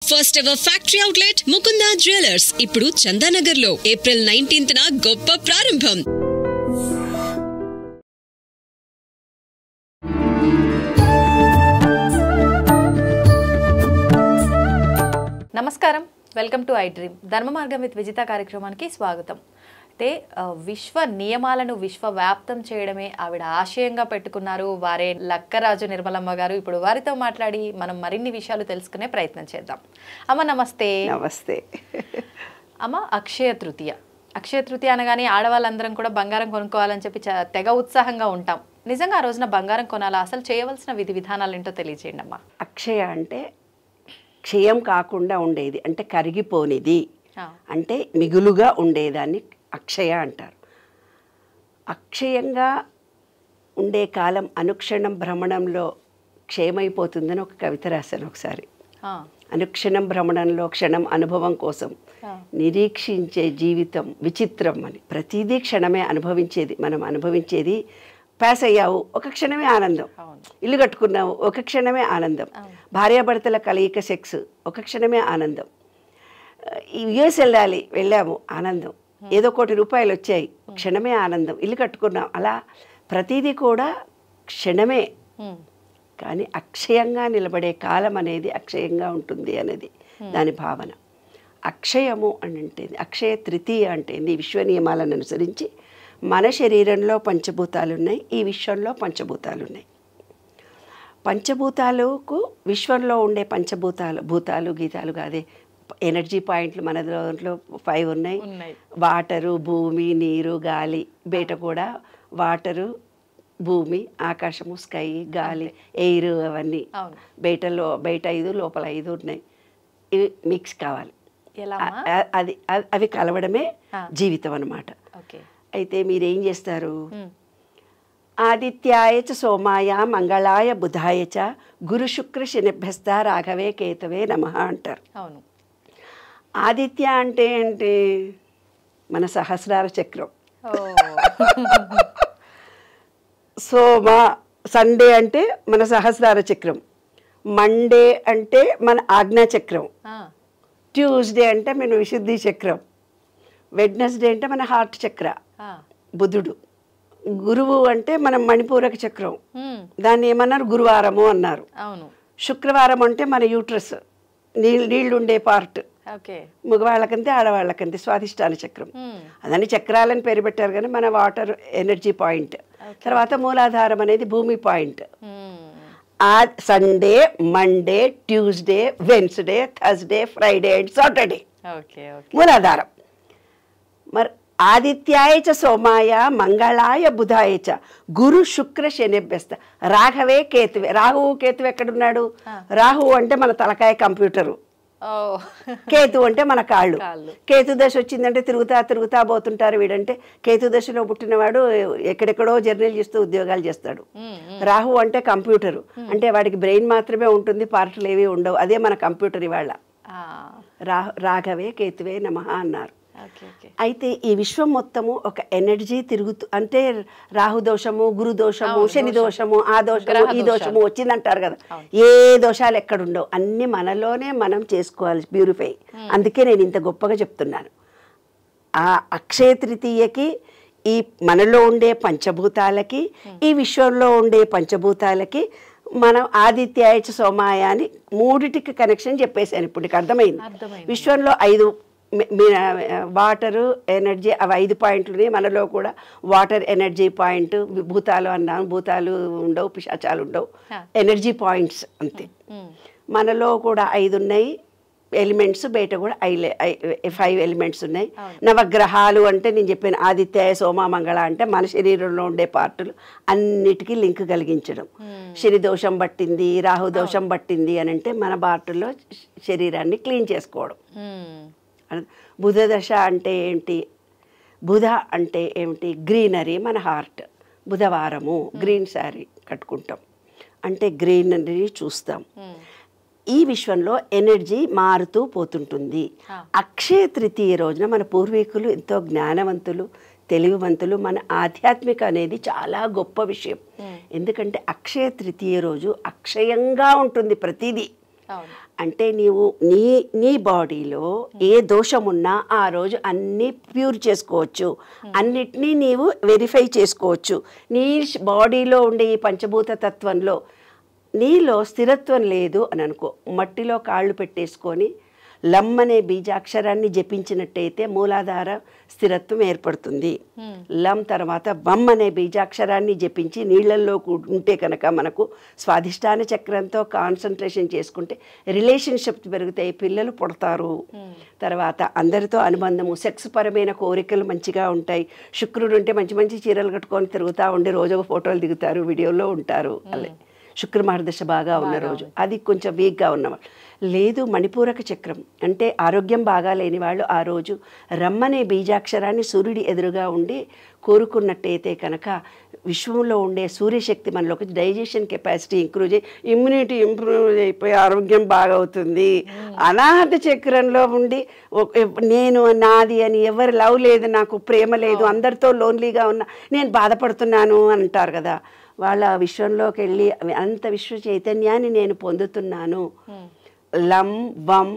First ever factory outlet Mukunda jewellers ఇప్పుడు చందానగర్ లో April 19th గొప్ప ప్రారంభం. నమస్కారం, వెల్కమ్ టు ఐ డ్రీమ్. ధర్మ మార్గం విత్ విజిత కార్యక్రమానికి స్వాగతం. అయితే విశ్వ నియమాలను విశ్వవ్యాప్తం చేయడమే ఆవిడ ఆశయంగా పెట్టుకున్నారు వారే లక్కరాజు నిర్మలమ్మ గారు. ఇప్పుడు వారితో మాట్లాడి మనం మరిన్ని విషయాలు తెలుసుకునే ప్రయత్నం చేద్దాం. అమ్మ నమస్తే. నమస్తే అమ్మ, అక్షయ తృతీయ. అక్షయ తృతీయ అనగానే ఆడవాళ్ళందరం కూడా బంగారం కొనుక్కోవాలని చెప్పి తెగ ఉత్సాహంగా ఉంటాం. నిజంగా ఆ రోజున బంగారం కొనాలా? అసలు చేయవలసిన విధి విధానాలు ఏంటో తెలియజేయండి అమ్మా. అక్షయ అంటే క్షయం కాకుండా ఉండేది, అంటే కరిగిపోనిది, అంటే మిగులుగా ఉండేదాన్ని అక్షయ అంటారు. అక్షయంగా ఉండే కాలం అనుక్షణం భ్రమణంలో క్షయమైపోతుందని ఒక కవిత రాశాను ఒకసారి. అనుక్షణం భ్రమణంలో క్షణం అనుభవం కోసం నిరీక్షించే జీవితం విచిత్రం అని. ప్రతిదీ క్షణమే అనుభవించేది. మనం అనుభవించేది పాస్ అయ్యావు ఒక క్షణమే ఆనందం, ఇల్లు కట్టుకున్నావు ఒక క్షణమే ఆనందం, భార్యాభర్తల కలయిక సెక్స్ ఒక క్షణమే ఆనందం, యుఎస్ వెళ్ళాము ఆనందం, ఏదో ₹1,00,00,000 వచ్చాయి క్షణమే ఆనందం, ఇల్లు కట్టుకున్నాం. అలా ప్రతిదీ కూడా క్షణమే. కానీ అక్షయంగా నిలబడే కాలం అనేది అక్షయంగా ఉంటుంది అనేది దాని భావన. అక్షయము అంటే అక్షయ తృతీయ అంటే విశ్వ నియమాలను అనుసరించి మన శరీరంలో పంచభూతాలు ఉన్నాయి, ఈ విశ్వంలో పంచభూతాలు ఉన్నాయి. పంచభూతాలకు విశ్వంలో ఉండే భూతాలు గీతాలు కాదే ఎనర్జీ పాయింట్లు మన దాంట్లో 5 ఉన్నాయి. వాటరు, భూమి, నీరు, గాలి. బయట కూడా వాటరు, భూమి, ఆకాశము, స్కై, గాలి, ఎయిర్, అవన్నీ బయట 5 లోపల 5 ఉన్నాయి. ఇవి మిక్స్ కావాలి. అవి కలవడమే జీవితం అన్నమాట. అయితే మీరేం చేస్తారు? ఆదిత్యాయ చ సోమాయ మంగళాయ బుధాయ చ గురు శుక్ర శనిభ్యస్త రాఘవే కేతవే నమః అంటారు. అవును. ఆదిత్య అంటే ఏంటి? మన సహస్రార చక్రం. సోమ సండే అంటే మన సహస్రార చక్రం. మండే అంటే మన ఆజ్ఞా చక్రం. ట్యూస్డే అంటే మన విశుద్ధి చక్రం. వెడ్నెస్డే అంటే మన హార్ట్ చక్ర, బుధుడు. గురువు అంటే మన మణిపూరక చక్రం, దాన్ని ఏమన్నారు? గురువారము అన్నారు. శుక్రవారం అంటే మన యూట్రస్, నీళ్లుండే పార్ట్. మగవాళ్ళకంతే ఆడవాళ్ళకంతే స్వాధిష్టాన చక్రం. అదని చక్రాలని పేరు పెట్టారు కానీ మన వాటర్ ఎనర్జీ పాయింట్. తర్వాత మూలాధారం అనేది భూమి point. Sunday, Monday, Tuesday, Wednesday, Thursday, Friday and Saturday మూలాధారం. మరి ఆదిత్యాయ చ సోమాయ మంగళాయ బుధాయ చ గురు శుక్ర శనిభ్యస్త రాఘవే కేతువే. రాహువు కేతువు ఎక్కడున్నాడు? రాహువు అంటే మన తలకాయ కంప్యూటరు, కేతు అంటే మన కాళ్ళు. కేతు దశ వచ్చిందంటే తిరుగుతా పోతుంటారు. వీడంటే కేతు దశలో పుట్టినవాడు ఎక్కడెక్కడో జర్నీలు చేస్తూ ఉద్యోగాలు చేస్తాడు. రాహు అంటే కంప్యూటరు, అంటే వాడికి బ్రెయిన్ మాత్రమే ఉంటుంది, పార్ట్లు ఏవి ఉండవు. అదే మన కంప్యూటర్. ఇవాళ రాఘవే కేతువే నమః అన్నారు. అయితే ఈ విశ్వం మొత్తము ఒక ఎనర్జీ తిరుగుతూ, అంటే రాహుదోషము, గురుదోషము, శని దోషము, ఆ దోషము, ఈ దోషము వచ్చిందంటారు కదా. ఏ దోషాలు ఎక్కడుండవు, అన్ని మనలోనే మనం చేసుకోవాలి, ప్యూరిఫై. అందుకే నేను ఇంత గొప్పగా చెప్తున్నాను. ఆ అక్షయ తృతీయకి ఈ మనలో ఉండే పంచభూతాలకి, ఈ విశ్వంలో ఉండే పంచభూతాలకి మనం ఆదిత్యాయ చ సోమాయ అని మూడిటికి కనెక్షన్ చెప్పేశాను. ఇప్పుడు నీకు అర్థమైంది. విశ్వంలో 5 వాటరు, ఎనర్జీ, అవి 5 పాయింట్లు ఉన్నాయి. మనలో కూడా వాటర్ ఎనర్జీ పాయింట్. భూతాలు అన్నాను, భూతాలు ఉండవు, పిశాచాలు ఉండవు, ఎనర్జీ పాయింట్స్ అంతే. మనలో కూడా 5 ఉన్నాయి ఎలిమెంట్స్, బయట కూడా 5 ఎలిమెంట్స్ ఉన్నాయి. నవగ్రహాలు అంటే నేను చెప్పాను, ఆదిత్యాయ సోమ మంగళ అంటే మన శరీరంలో ఉండే పార్టులు అన్నిటికీ లింక్ కలిగించడం. శని దోషం పట్టింది, రాహు దోషం పట్టింది అని అంటే మన పార్టుల్లో శరీరాన్ని క్లీన్ చేసుకోవడం. బుధ దశ అంటే ఏంటి? బుధ అంటే ఏమిటి? గ్రీనరీ, మన హార్ట్. బుధవారము గ్రీన్ శారీ కట్టుకుంటాం, అంటే గ్రీనరీ చూస్తాం. ఈ విశ్వంలో ఎనర్జీ మారుతూ పోతుంటుంది. అక్షయ తృతీయ రోజున మన పూర్వీకులు ఎంతో జ్ఞానవంతులు, తెలివివంతులు. మన ఆధ్యాత్మిక అనేది చాలా గొప్ప విషయం. ఎందుకంటే అక్షయ తృతీయ రోజు అక్షయంగా ఉంటుంది ప్రతిదీ. అంటే నీవు నీ బాడీలో ఏ దోషం ఉన్నా ఆ రోజు అన్నీ ప్యూర్ చేసుకోవచ్చు, అన్నిటినీ నీవు వెరిఫై చేసుకోవచ్చు. నీ బాడీలో ఉండే ఈ పంచభూత తత్వంలో నీలో స్థిరత్వం లేదు అని అనుకో, మట్టిలో కాళ్ళు పెట్టేసుకొని లం అనే బీజాక్షరాన్ని జపించినట్టయితే మూలాధార స్థిరత్వం ఏర్పడుతుంది. లం తర్వాత బమ్ అనే బీజాక్షరాన్ని జపించి నీళ్ళల్లో ఉంటే కనుక మనకు స్వాధిష్టాన చక్రంతో కాన్సన్ట్రేషన్ చేసుకుంటే రిలేషన్షిప్ పెరుగుతాయి, పిల్లలు పుడతారు. తర్వాత అందరితో అనుబంధము, సెక్స్ పరమైన కోరికలు మంచిగా ఉంటాయి. శుక్రుడు ఉంటే మంచి మంచి చీరలు కట్టుకొని తిరుగుతూ ఉండి రోజు ఫోటోలు దిగుతారు, వీడియోలో ఉంటారు. అలా శుక్రమార్గదశ బాగా ఉన్న రోజు, అది కొంచెం వీక్గా ఉన్నవాళ్ళు. లేదు మణిపూరక చక్రం అంటే ఆరోగ్యం బాగా లేని వాళ్ళు ఆ రోజు రమ్మనే బీజాక్షరాన్ని సూర్యుడి ఎదురుగా ఉండి కోరుకున్నట్టయితే కనుక విశ్వంలో ఉండే సూర్యశక్తి మనలోకి డైజెషన్ కెపాసిటీ ఇంప్రూవ్ చేయి, ఇమ్యూనిటీ ఇంప్రూవ్ అయిపోయి ఆరోగ్యం బాగా అవుతుంది. అనాహత చక్రంలో ఉండి నేను నాది అని ఎవరు లవ్ లేదు, నాకు ప్రేమ లేదు, అందరితో లోన్లీగా ఉన్నా, నేను బాధపడుతున్నాను అంటారు కదా, వాళ్ళ విశ్వంలోకి వెళ్ళి అంత విశ్వ చైతన్యాన్ని నేను పొందుతున్నాను. లం వం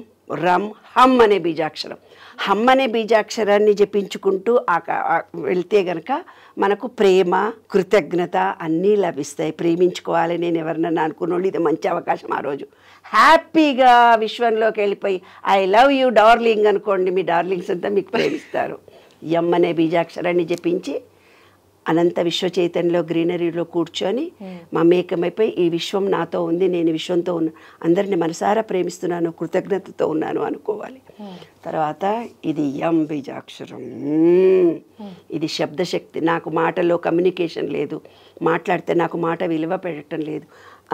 రం హమ్ అనే బీజాక్షరం, హమ్ అనే బీజాక్షరాన్ని జపించుకుంటూ వెళ్తే గనక మనకు ప్రేమ కృతజ్ఞత అన్నీ లభిస్తాయి. ప్రేమించుకోవాలి నేను ఎవరినన్నా అనుకున్నోళ్ళు ఇది మంచి అవకాశం. ఆ రోజు హ్యాపీగా విశ్వంలోకి వెళ్ళిపోయి ఐ లవ్ యూ డార్లింగ్ అనుకోండి, మీ డార్లింగ్స్ అంతా మీకు ప్రేమిస్తారు. ఎం అనే బీజాక్షరాన్ని జపించి అనంత విశ్వ చైతన్యంలో గ్రీనరీలో కూర్చొని మమేకమైపోయి ఈ విశ్వం నాతో ఉంది, నేను విశ్వంతో ఉన్నా, అందరిని మనసారా ప్రేమిస్తున్నాను, కృతజ్ఞతతో ఉన్నాను అనుకోవాలి. తర్వాత ఇది యం బీజాక్షరం, ఇది శబ్దశక్తి. నాకు మాటలో కమ్యూనికేషన్ లేదు, మాట్లాడితే నాకు మాట విలువ పెట్టడం లేదు.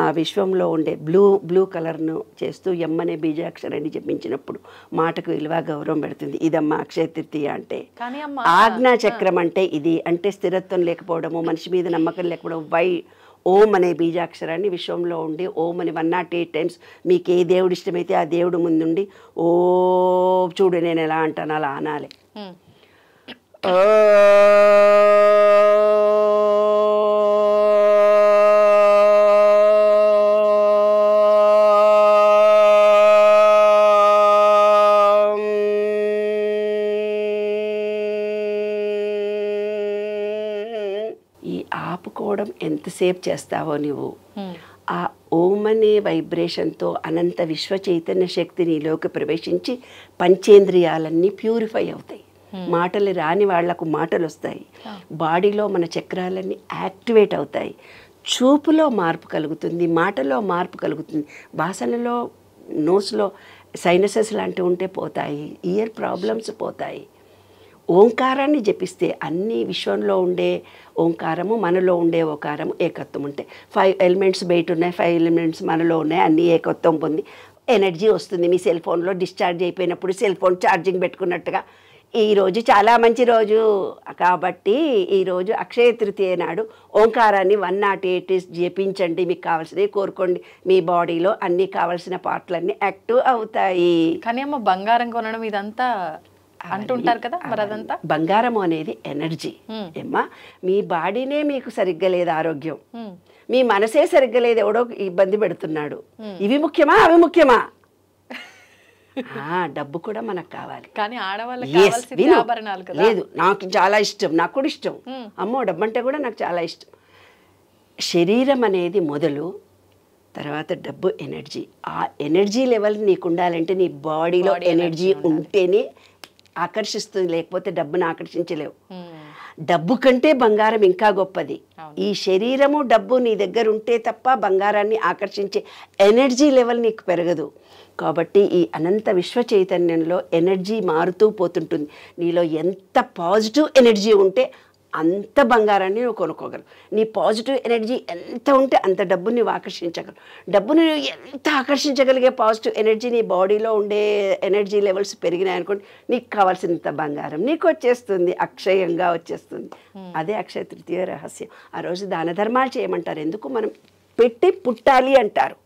ఆ విశ్వంలో ఉండే బ్లూ కలర్ను చేస్తూ ఎమ్మనే బీజాక్షరాన్ని జపించినప్పుడు మాటకు విలువ గౌరవం పెడుతుంది. ఇదమ్మా అక్షయ తృతీయ అంటే. ఆజ్ఞా చక్రం అంటే ఇది, అంటే స్థిరత్వం లేకపోవడము, మనిషి మీద నమ్మకం లేకపోవడం. ఓం అనే బీజాక్షరాన్ని విశ్వంలో ఉండి ఓం అని 108 times మీకు ఏ దేవుడు ఇష్టమైతే ఆ దేవుడు ముందుండి ఓ చూడు నేను ఎలా అంటాను అలా అనాలి. ఆపుకోవడం ఎంతసేపు చేస్తావో నువ్వు, ఆ ఓం అనే వైబ్రేషన్తో అనంత విశ్వ చైతన్య శక్తి నీలోకి ప్రవేశించి పంచేంద్రియాలన్నీ ప్యూరిఫై అవుతాయి. మాటలు రాని వాళ్లకు మాటలు వస్తాయి, బాడీలో మన చక్రాలన్నీ యాక్టివేట్ అవుతాయి, చూపులో మార్పు కలుగుతుంది, మాటలో మార్పు కలుగుతుంది, వాసనలో నోస్లో సైనసెస్ లాంటివి ఉంటే పోతాయి, ఇయర్ ప్రాబ్లమ్స్ పోతాయి. ఓంకారాన్ని జపిస్తే అన్ని విశ్వంలో ఉండే ఓంకారము మనలో ఉండే ఓంకారము ఏకత్వం ఉంటాయి. 5 elements బయట ఉన్నాయి, 5 elements మనలో ఉన్నాయి, అన్నీ ఏకత్వం పొంది ఎనర్జీ వస్తుంది. మీ సెల్ ఫోన్లో డిశ్చార్జ్ అయిపోయినప్పుడు సెల్ ఫోన్ ఛార్జింగ్ పెట్టుకున్నట్టుగా ఈరోజు చాలా మంచి రోజు కాబట్టి ఈరోజు అక్షయ తృతీయ నాడు ఓంకారాన్ని 108 జపించండి, మీకు కావాల్సినవి కోరుకోండి, మీ బాడీలో అన్నీ కావాల్సిన పార్ట్లన్నీ యాక్టివ్ అవుతాయి. కానీ అమ్మ బంగారం కొనడం ఇదంతా అంటుంటారు కదా, మరి అదంతా బంగారము అనేది ఎనర్జీ. ఏమ్మా మీ బాడీనే మీకు సరిగ్గా లేదు ఆరోగ్యం, మీ మనసే సరిగ్గా లేదు, ఎవడో ఇబ్బంది పెడుతున్నాడు, ఇవి ముఖ్యమా అవి ముఖ్యమా? డబ్బు కూడా మనకు కావాలి, కానీ ఆడవాళ్ళకి లేదు. నాకు చాలా ఇష్టం, నాకు కూడా ఇష్టం, అమ్మో డబ్బు అంటే కూడా నాకు చాలా ఇష్టం. శరీరం అనేది మొదలు, తర్వాత డబ్బు ఎనర్జీ. ఆ ఎనర్జీ లెవెల్ నీకు ఉండాలంటే నీ బాడీలో ఎనర్జీ ఉంటేనే ఆకర్షిస్తుంది, లేకపోతే డబ్బును ఆకర్షించలేవు. డబ్బు కంటే బంగారం ఇంకా గొప్పది. ఈ శరీరము డబ్బు నీ దగ్గర ఉంటే తప్ప బంగారాన్ని ఆకర్షించే ఎనర్జీ లెవెల్ నీకు పెరగదు. కాబట్టి ఈ అనంత విశ్వ చైతన్యంలో ఎనర్జీ మారుతూ పోతుంటుంది. నీలో ఎంత పాజిటివ్ ఎనర్జీ ఉంటే అంత బంగారాన్ని నువ్వు కొనుక్కోగలవు. నీ పాజిటివ్ ఎనర్జీ ఎంత ఉంటే అంత డబ్బుని నువ్వు ఆకర్షించగలవు. డబ్బుని ఎంత ఆకర్షించగలిగే పాజిటివ్ ఎనర్జీ నీ బాడీలో ఉండే ఎనర్జీ లెవెల్స్ పెరిగినాయి అనుకోండి, నీకు కావాల్సినంత బంగారం నీకు వచ్చేస్తుంది, అక్షయంగా వచ్చేస్తుంది. అదే అక్షయ తృతీయ రహస్యం. ఆ రోజు దాన ధర్మాలు చేయమంటారు. ఎందుకు? మనం పెట్టి పుట్టాలి అంటారు.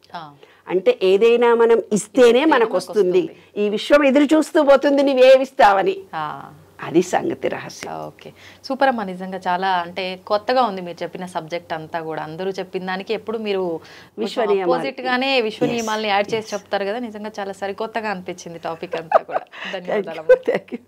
అంటే ఏదైనా మనం ఇస్తేనే మనకు వస్తుంది. ఈ విశ్వం ఎదురు చూస్తూ పోతుంది నువ్వేమిస్తావని. అది సంగతి రహస్యం. ఓకే, సూపర్ అమ్మా. నిజంగా చాలా అంటే కొత్తగా ఉంది మీరు చెప్పిన సబ్జెక్ట్ అంతా కూడా. అందరూ చెప్పిన దానికి ఎప్పుడు మీరు ఆపోజిట్ గానే విశ్వ నియమాలని యాడ్ చేసి చెప్తారు కదా, నిజంగా చాలా సరికొత్తగా అనిపించింది టాపిక్ అంతా కూడా. ధన్యవాదాలు. Thank you.